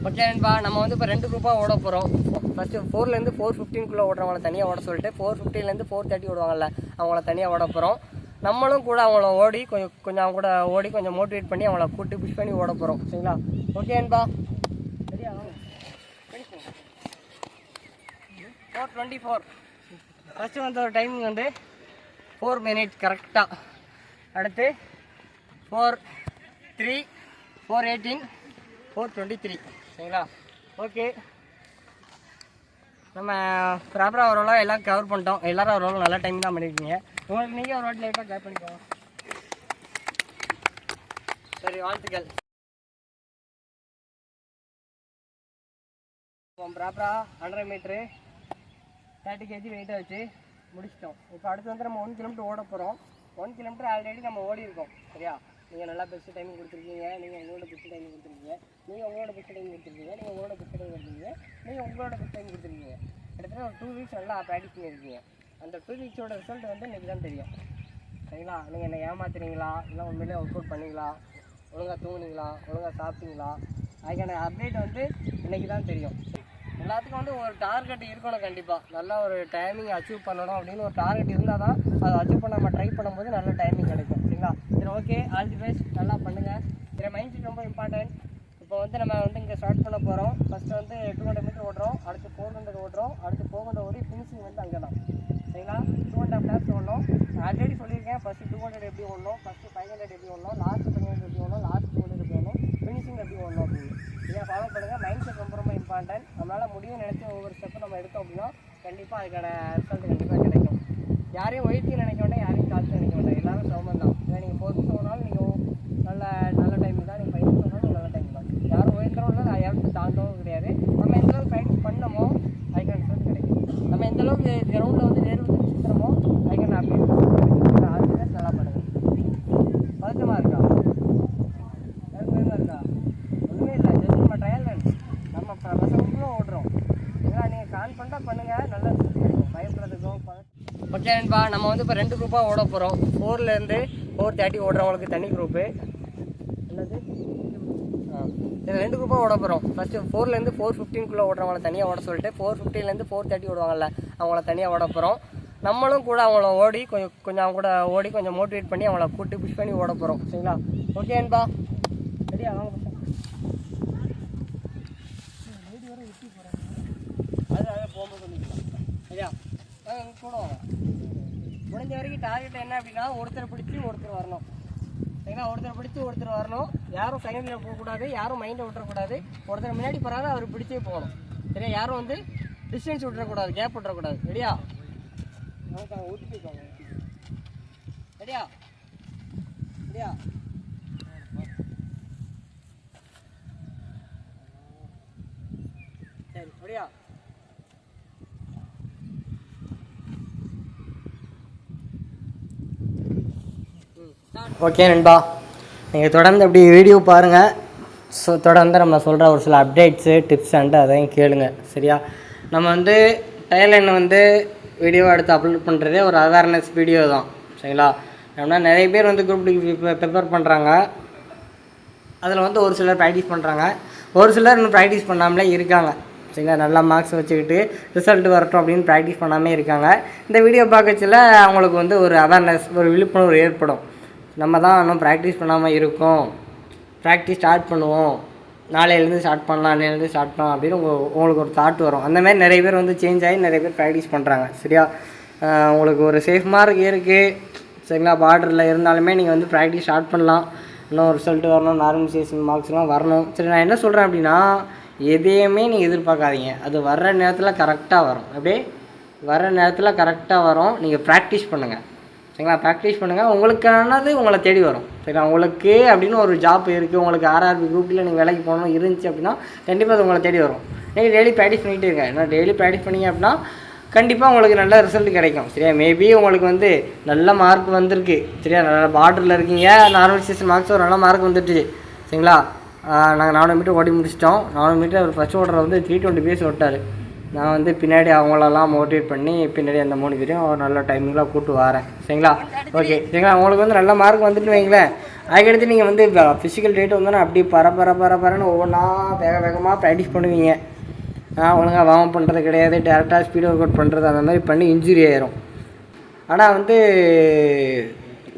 Okay நண்பா, நம்ம வந்து இப்போ 2 குரூப்பாக ஓட போகிறோம். ஃபஸ்ட்டு 4லேருந்து 4:15 ஓடுறவங்கள தனியாக ஓட சொல்லிட்டு 4:15லேருந்து 4:30 ஓடுவாங்கல்ல, அவங்கள தனியாக ஓட போகிறோம். நம்மளும் கூட அவங்கள ஓடி கொஞ்சம் அவங்க கூட ஓடி கொஞ்சம் மோட்டிவேட் பண்ணி அவங்கள கூட்டி புஷ் பண்ணி ஓட போகிறோம். சரிங்களா? ஓகே நண்பா, சரியா? 4:24 ஃபஸ்ட்டு வந்து ஒரு டைமிங் வந்து 4 மினிட்ஸ் கரெக்டாக. அடுத்து 4:03, 4:18, 4:23. சரிங்களா? ஓகே, நம்ம ப்ராப்பராக ஓரளவு எல்லாம் கவர் பண்ணிட்டோம். எல்லோரும் ஓரளவு நல்ல டைம் தான் பண்ணியிருக்கீங்க. உங்களுக்கு நீங்கள் ஒரு வாட்டி லைட்டாக கேர் பண்ணிக்கோங்க. சரி, வாழ்த்துக்கள். ப்ராப்பராக 100 மீட்ரு 30 kg வெயிட்டாக வச்சு முடிச்சிட்டோம். இப்போ அடுத்து வந்து நம்ம 1 கிலோமீட்டர் ஓட போகிறோம். 1 கிலோமீட்டர் ஆல்ரெடி நம்ம ஓடி இருக்கோம். சரியா? நீங்கள் நல்லா பெஸ்ட் டைமிங் கொடுத்துருக்கீங்க, நீங்கள் உங்களோட பெஸ்ட் டைமிங் கொடுத்துருக்கீங்க, நீங்கள் உங்களோட பெஸ்ட் டைமிங் கொடுத்துருக்கீங்க, நீங்கள் உங்களோட பெஸ்ட் டைம் கொடுத்துருக்கீங்க, நீங்கள் உங்களோட பெஸ்ட் டைம் கொடுத்துருக்கீங்க. கிட்டத்தட்ட ஒரு 2 வீக்ஸ் நல்லா ப்ராக்டிஸ் பண்ணியிருக்கீங்க. அந்த 2 வீக்ஸோட ரிசல்ட் வந்து இன்றைக்கி தான் தெரியும். சரிங்களா? நீங்கள் என்ன ஏமாத்துறீங்களா, இல்லை உண்மையிலே ஒர்க் அவுட் பண்ணிங்களா, ஒழுங்காக தூங்குனீங்களா, ஒழுங்காக சாப்பிட்டீங்களா, அதுக்கான அப்டேட் வந்து இன்றைக்கி தான் தெரியும். எல்லாத்துக்கும் வந்து ஒரு டார்கெட் இருக்கணும். கண்டிப்பாக நல்லா ஒரு டைமிங் அச்சீவ் பண்ணணும் அப்படின்னு ஒரு டார்கெட் இருந்தால் தான் அதை அச்சீவ் பண்ண நம்ம ட்ரை பண்ணும்போது நல்ல டைமிங் கிடைக்கும். சரிங்களா? சரி, ஓகே, ஆல் தி பெஸ்ட். நல்லா பண்ணுங்கள். இதில் மைண்ட் செட் ரொம்ப இம்பார்ட்டன்ட். இப்போ வந்து நம்ம வந்து இங்கே ஸ்டார்ட் பண்ண போகிறோம். ஃபஸ்ட்டு வந்து 200 மீட்டர் ஓடுறோம், அடுத்து 400 ஓடுறோம், அடுத்து 400 ஓடி ஃபினிஷிங் வந்து அங்கே தான். சரிங்களா? 2.5 laps ஓடணும். ஆல்ரெடி சொல்லியிருக்கேன், ஃபஸ்ட்டு 200 எப்படி ஓடணும், ஃபஸ்ட்டு 500 எப்படி ஓடணும், லாஸ்ட்டு 500 எப்படி ஓடணும், லாஸ்ட் 200 எப்படி ஓடணும், ஃபினிஷிங் எப்படி ஓடணும் அப்படின்னு. இதை ஃபாலோ பண்ணுங்கள். மைண்ட் செட் ரொம்ப ரொம்ப இம்பார்ட்டன்ட். நம்மளால் முடியும் நினச்சி ஒவ்வொரு ஸ்டெப்பும் நம்ம எடுத்தோம் அப்படின்னா கண்டிப்பாக அதுக்கான ரிசல்ட் கண்டிப்பாக கிடைக்கும். யாரையும் ஒயிட்டியும் நினைக்க வேண்டாம், யாரையும் காய்ச்சி நினைக்க வேண்டாம். எல்லாரும் சமம் தான். ஏன்னா நீங்கள் 4 நிமிஷம் ஓடினாலும் நீங்கள் நல்ல டைமிங் தான், நீங்கள் 5 நிமிஷம் ஓடினாலும் நல்ல டைம் தான். யாரும் உயர்ந்தரும் இல்லை, நான் யாரும் தாண்டவும் கிடையாது. நம்ம எந்தளவுக்கு ப்ராக்டிஸ் பண்ணமோ அதுக்கான ரிசல்ட் கிடைக்கும். நம்ம எந்தளவுக்கு கிரவுண்டில் வந்து நேர்வு சுற்றுறோமோ அதுக்கான அப்டேட் கிடைக்கும். அது நல்லா பண்ணுங்கள். பதட்டமாக இருக்கா? இருக்கா? ஒன்றுமே இல்லை, ஜஸ்ட் நம்ம ட்ரையல் ரன். நம்ம பசங்களும் ஓடுறோம். ஏன்னா நீங்கள் கான்ஃபிடண்ட்டாக பண்ணுங்கள், நல்லா கிடைக்கும். பயப்படுறதுக்கும் ஓகே நண்பா, நம்ம வந்து இப்போ 2 குரூப்பாக ஓட போகிறோம். 4லேருந்து 4:30 ஓடுறவங்களுக்கு தனி குரூப்பு. என்னது? இதில் 2 குரூப்பாக ஓட போகிறோம். ஃபஸ்ட்டு 4லேருந்து 4:15 ஓடுறவங்கள தனியாக ஓட சொல்லிட்டு 4:15லேருந்து 4:30 ஓடுவாங்கல்ல, அவங்கள தனியாக ஓட போகிறோம். நம்மளும் கூட அவங்கள ஓடி கொஞ்சம் அவங்க கூட ஓடி கொஞ்சம் மோட்டிவேட் பண்ணி அவங்கள கூட்டி புஷ் பண்ணி ஓட போகிறோம். சரிங்களா? ஓகே நண்பா, சரியா? வாங்க அது போகும்போது சொல்லிக்கலாம். சரியா? கூட வாங்க. முடிஞ்ச வரைக்கும் டார்கெட் என்ன அப்படின்னா ஒருத்தரை பிடிச்சி ஒருத்தர் வரணும். சரிங்களா? ஒருத்தரை பிடிச்சி ஒருத்தர் வரணும். யாரும் செகண்டில் போகக்கூடாது, யாரும் மைண்டை விட்டுறக்கூடாது. ஒருத்தர் முன்னாடி போகிறாரு, அவர் பிடிச்சே போகணும். சரியா? யாரும் வந்து டிஸ்டன்ஸ் விட்டுறக்கூடாது, கேப் விட்டுறக்கூடாது. ரெடியா? ஊற்றி போய்க்கோங்க. ரெடியா? ரெடியா? சரி, ரெடியா? ஓகே நண்பா, நீங்கள் தொடர்ந்து அப்படி வீடியோ பாருங்கள். ஸோ தொடர்ந்து நம்ம சொல்கிற ஒரு சில அப்டேட்ஸு டிப்ஸ் அண்டு அதையும் கேளுங்க. சரியா? நம்ம வந்து டைலைன் வந்து வீடியோ எடுத்து அப்லோட் பண்ணுறதே ஒரு அவேர்னஸ் வீடியோ தான். சரிங்களா? ஏன்னா நிறைய பேர் வந்து குரூப் டி ப்ரிப்பேர் பண்ணுறாங்க. அதில் வந்து ஒரு சிலர் ப்ராக்டிஸ் பண்ணுறாங்க, ஒரு சிலர் இன்னும் ப்ராக்டிஸ் பண்ணாமலே இருக்காங்க. சரிங்களா? நல்லா மார்க்ஸ் வச்சுக்கிட்டு ரிசல்ட் வரட்டும் அப்படின்னு ப்ராக்டிஸ் பண்ணாமே இருக்காங்க. இந்த வீடியோ பார்க்கச்சில அவங்களுக்கு வந்து ஒரு அவேர்னஸ், ஒரு விழிப்புணர்வு ஏற்படும். நம்ம தான் இன்னும் ப்ராக்டிஸ் பண்ணாமல் இருக்கோம், ப்ராக்டிஸ் ஸ்டார்ட் பண்ணுவோம், நாளையிலேருந்து ஸ்டார்ட் பண்ணலாம், நாளையிலேருந்து ஸ்டார்ட் பண்ணலாம் அப்படின்னு உங்களுக்கு ஒரு தாட் வரும். அந்தமாதிரி நிறைய பேர் வந்து சேஞ்ச் ஆகி நிறைய பேர் ப்ராக்டிஸ் பண்ணுறாங்க. சரியா? உங்களுக்கு ஒரு சேஃப் மார்க் இருக்குது. சரிங்களா? பார்டரில் இருந்தாலுமே நீங்கள் வந்து ப்ராக்டிஸ் ஸ்டார்ட் பண்ணலாம். இன்னும் ரிசல்ட் வரணும், நார்மலைசேஷன் மார்க்ஸ்லாம் வரணும். சரி, நான் என்ன சொல்கிறேன் அப்படின்னா, எதையுமே நீங்கள் எதிர்பார்க்காதீங்க. அது வர்ற நேரத்தில் கரெக்டாக வரும். அப்படியே வர்ற நேரத்தில் கரெக்டாக வரும். நீங்கள் ப்ராக்டிஸ் பண்ணுங்கள். சரிங்களா? ப்ராக்டிஸ் பண்ணுங்கள். உங்களுக்கானது உங்களை தேடி வரும். சரிங்களா? உங்களுக்கு அப்படின்னு ஒரு ஜாப் இருக்குது, உங்களுக்கு ஆர்ஆர்பி குரூப்பில் நீங்கள் வேலைக்கு போகணும் இருந்துச்சு அப்படின்னா கண்டிப்பாக அது உங்களை தேடி வரும். நீங்கள் டெய்லி ப்ராக்டிஸ் பண்ணிகிட்டே இருங்க. ஏன்னா டெய்லி ப்ராக்டிஸ் பண்ணிங்க அப்படின்னா கண்டிப்பாக உங்களுக்கு நல்ல ரிசல்ட் கிடைக்கும். சரியா? மேபி உங்களுக்கு வந்து நல்ல மார்க் வந்திருக்கு. சரியா? நல்ல பார்டரில் இருக்கீங்க, நார்மலைசேஷன் மார்க்ஸ் ஒரு நல்ல மார்க் வந்துடுச்சு. சரிங்களா? நாங்கள் 400 மீட்டர் ஓடி முடிச்சிட்டோம். 400 மீட்டர் அவர் ஃபஸ்ட் ஓடுற வந்து 320 பேஸ் ஓட்டார். நான் வந்து பின்னாடி அவங்களெல்லாம் மோட்டிவேட் பண்ணி பின்னாடி அந்த 3 பேரையும் ஒரு நல்ல டைமிங்லாம் கூப்பிட்டு வரேன். சரிங்களா? ஓகே சரிங்களா? உங்களுக்கு வந்து நல்ல மார்க் வந்துட்டு வைங்களேன். அதுக்கடுத்து நீங்கள் வந்து ஃபிசிக்கல் டேட் வந்தோன்னா அப்படி பரன்னு ஒவ்வொன்றா வேகமாக ப்ராக்டிஸ் பண்ணுவீங்க. ஒழுங்காக வார்ம் பண்ணுறது கிடையாது, டேரெக்டாக ஸ்பீட் ஒர்க் அவுட் பண்ணுறது அந்த மாதிரி பண்ணி இன்ஜுரி ஆயிரும். ஆனால் வந்து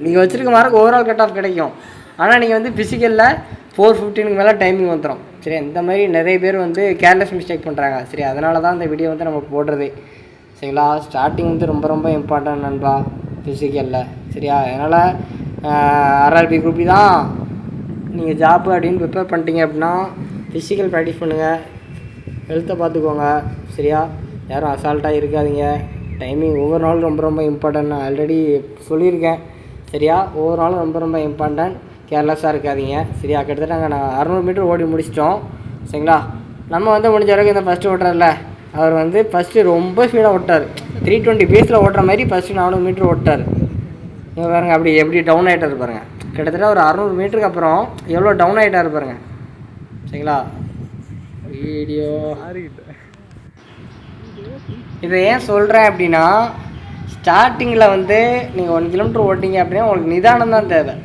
நீங்கள் வச்சுருக்க மார்க் ஓவரால் கட் ஆஃப் கிடைக்கும். ஆனால் நீங்கள் வந்து ஃபிசிக்கலில் 4:15 மேலே டைமிங் வந்துடும். சரி, இந்த மாதிரி நிறைய பேர் வந்து கேர்லெஸ் மிஸ்டேக் பண்ணுறாங்க. சரி, அதனால தான் இந்த வீடியோ வந்து நம்ம போடுறது. சரிங்களா? ஸ்டார்டிங் வந்து ரொம்ப இம்பார்ட்டன்ட் நண்பா ஃபிசிக்கலில். சரியா? அதனால் RRB குரூப் தான் நீங்கள் ஜாப்பு அப்படின்னு ப்ரிப்பேர் பண்ணிட்டீங்க அப்படின்னா ஃபிசிக்கல் ப்ராக்டிஸ் பண்ணுங்கள், ஹெல்த்தை பார்த்துக்கோங்க. சரியா? யாரும் அசால்ட்டாக இருக்காதீங்க. டைமிங் ஒவ்வொரு நாளும் ரொம்ப இம்பார்ட்டன்ட். நான் ஆல்ரெடி சொல்லியிருக்கேன். சரியா? ஒவ்வொரு நாளும் ரொம்ப இம்பார்ட்டன்ட். கேர்லெஸ்ஸாக இருக்காதீங்க. சரியா? கிட்டத்தட்ட நாங்கள் 600 மீட்டர் ஓடி முடிச்சிட்டோம். சரிங்களா? நம்ம வந்து முடிஞ்ச வரைக்கும் இந்த ஃபஸ்ட்டு ஓட்டுறாருல அவர் வந்து ஃபஸ்ட்டு ரொம்ப ஸ்பீடாக ஓட்டார். 320 பேஸில் ஓட்டுற மாதிரி ஃபஸ்ட்டு 400 மீட்டர் ஓட்டார். இங்கே பாருங்கள் அப்படி எப்படி டவுன் ஆகிட்டார் பாருங்கள். கிட்டத்தட்ட ஒரு 600 மீட்டருக்கு அப்புறம் எவ்வளோ டவுன் ஆகிட்டார் பாருங்கள். சரிங்களா? வீடியோ இதை ஏன் சொல்கிறேன் அப்படின்னா, ஸ்டார்டிங்கில் வந்து நீங்கள் 1 கிலோமீட்டர் ஓட்டிங்க அப்படின்னா உங்களுக்கு நிதானம் தான் தேவை.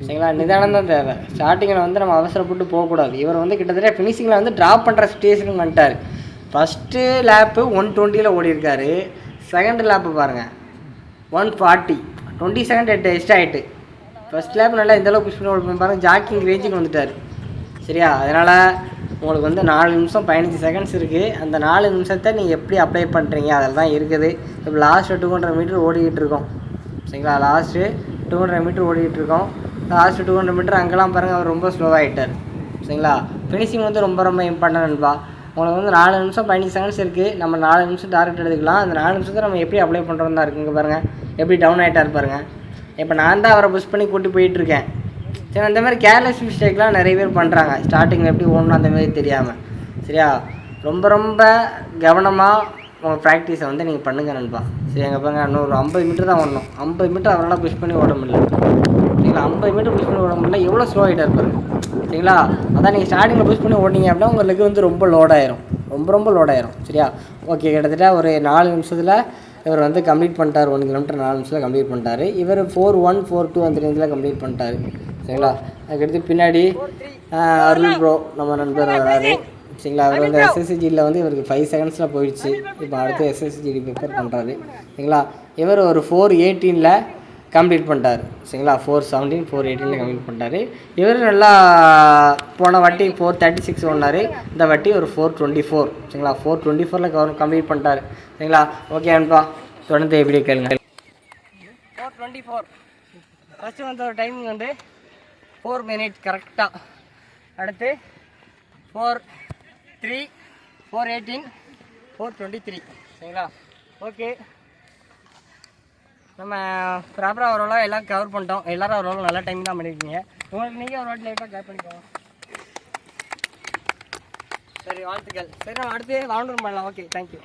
சரிங்களா? நிதானம் தான் தேவை. ஸ்டார்டிங்கில் வந்து நம்ம அவசரப்பட்டு போகக்கூடாது. இவர் வந்து கிட்டத்தட்ட ஃபினிஷிங்கில் வந்து ட்ராப் பண்ணுற ஸ்டேஷனுக்கு வந்துட்டார். ஃபஸ்ட்டு லேப்பு 120 ஓடிருக்காரு. செகண்ட் லேப்பு பாருங்கள் 140, 20 செகண்ட் எக்ஸ்ட்ரா ஆகிட்டு. ஃபஸ்ட் லேப் நல்லா இந்தளவுக்கு புஷ் பண்ணி ஓடி பாருங்கள், ஜாக்கிங் ரேஞ்சுக்கு வந்துட்டார். சரியா? அதனால் உங்களுக்கு வந்து 4 நிமிஷம் 15 செகண்ட்ஸ் இருக்குது. அந்த 4 நிமிஷத்தை நீங்கள் எப்படி அப்ளை பண்ணுறீங்க அதில் தான் இருக்குது. இப்போ லாஸ்ட்டு 200 மீட்டர் ஓடிக்கிட்டு இருக்கோம். சரிங்களா? லாஸ்ட்டு 200 மீட்டர் ஓடிக்கிட்டு இருக்கோம். லாஸ்ட்டு 200 மீட்டர் அங்கெல்லாம் பாருங்கள் அவர் ரொம்ப ஸ்லோவாகிட்டார். சரிங்களா? ஃபினிஷிங் வந்து ரொம்ப இம்பார்ட்டன்ட்பா. உங்களுக்கு வந்து 4 நிமிஷம் 15 செகண்ட்ஸ் இருக்குது. நம்ம 4 நிமிஷம் டார்கெட் எடுத்துக்கலாம். அந்த 4 நிமிஷத்தை நம்ம எப்படி அப்ளை பண்ணுறோம் தான் இருக்குங்க. பாருங்கள் எப்படி டவுன் ஆகிட்டார் பாருங்கள். இப்போ நான் தான் அவரை புஷ் பண்ணி கூட்டி போயிட்டுருக்கேன். சரி, அந்த மாதிரி கேர்லெஸ் மிஸ்டேக்லாம் நிறைய பேர் பண்ணுறாங்க. ஸ்டார்டிங்கில் எப்படி ஓடணும் அந்த மாதிரி தெரியாமல். சரியா? ரொம்ப கவனமாக உங்கள் ப்ராக்டிஸை வந்து நீங்கள் பண்ணுங்க நண்பா. சரி, எங்கள் பாருங்க இன்னும் ஒரு 50 மீட்டர் தான் ஓடணும். 50 மீட்டர் அவரால் புஷ் பண்ணி ஓட முடியல. சரிங்களா? 50 மீட்டர் புஷ் பண்ணி ஓட முடியல. எவ்வளோ ஸ்லோ ஆகிட்டார் பாருங்க. சரிங்களா? அதான் நீங்கள் ஸ்டார்டிங்கில் புஷ் பண்ணி ஓட்டிங்க அப்படின்னா உங்களுக்கு வந்து ரொம்ப லோடாயிரும். ரொம்ப லோடாயிரும். சரியா? ஓகே, கிட்டத்தட்ட ஒரு 4 நிமிஷத்தில் இவர் வந்து கம்ப்ளீட் பண்ணிட்டார். 1 கிலோமீட்டர் 4 நிமிஷத்தில் கம்ப்ளீட் பண்ணிட்டார். இவர் 4:1, 4:2 அந்த ரேஞ்சில் கம்ப்ளீட் பண்ணிட்டார். சரிங்களா? அதுக்கடுத்து பின்னாடி அருள் ப்ரோ நம்ம நண்பர் வராரு. சரிங்களா? அவர் வந்து SSCGயில் வந்து இவருக்கு 5 செகண்ட்ஸில் போயிடுச்சு. இப்போ அடுத்து SSCG ப்ரிப்பேர் பண்ணுறாரு. சரிங்களா? இவர் ஒரு 4:18 கம்ப்ளீட் பண்ணிட்டார். சரிங்களா? 4:17, 4:18 கம்ப்ளீட் பண்ணிட்டார். இவர் நல்லா போன வாட்டி 4:36 ஓடினார். இந்த வாட்டி ஒரு 4:24. சரிங்களா? 4:24 கம்ப்ளீட் பண்ணிட்டார். சரிங்களா? ஓகே அன்பா, தொடர்ந்து எப்படி கேளுங்க. 4:24 ஃபஸ்ட்டு வந்து ஒரு டைமிங் வந்து 4 மினிட் கரெக்டாக. அடுத்து 4:3, 4:18, 4:23. சரிங்களா? ஓகே, நம்ம ப்ராப்பராக ஓரளவு எல்லாம் கவர் பண்ணிட்டோம். எல்லோரும் ஓரளவு நல்ல டைம் தான் பண்ணியிருக்கீங்க. உங்களுக்கு நீங்கள் ஒரு வாட்டி லைட்டாக கேப் பண்ணிக்கோங்க. சரி, வாழ்த்துக்கள். சரி, நம்ம அடுத்து ரவுண்ட் ரூம் பண்ணலாம். Okay, thank you.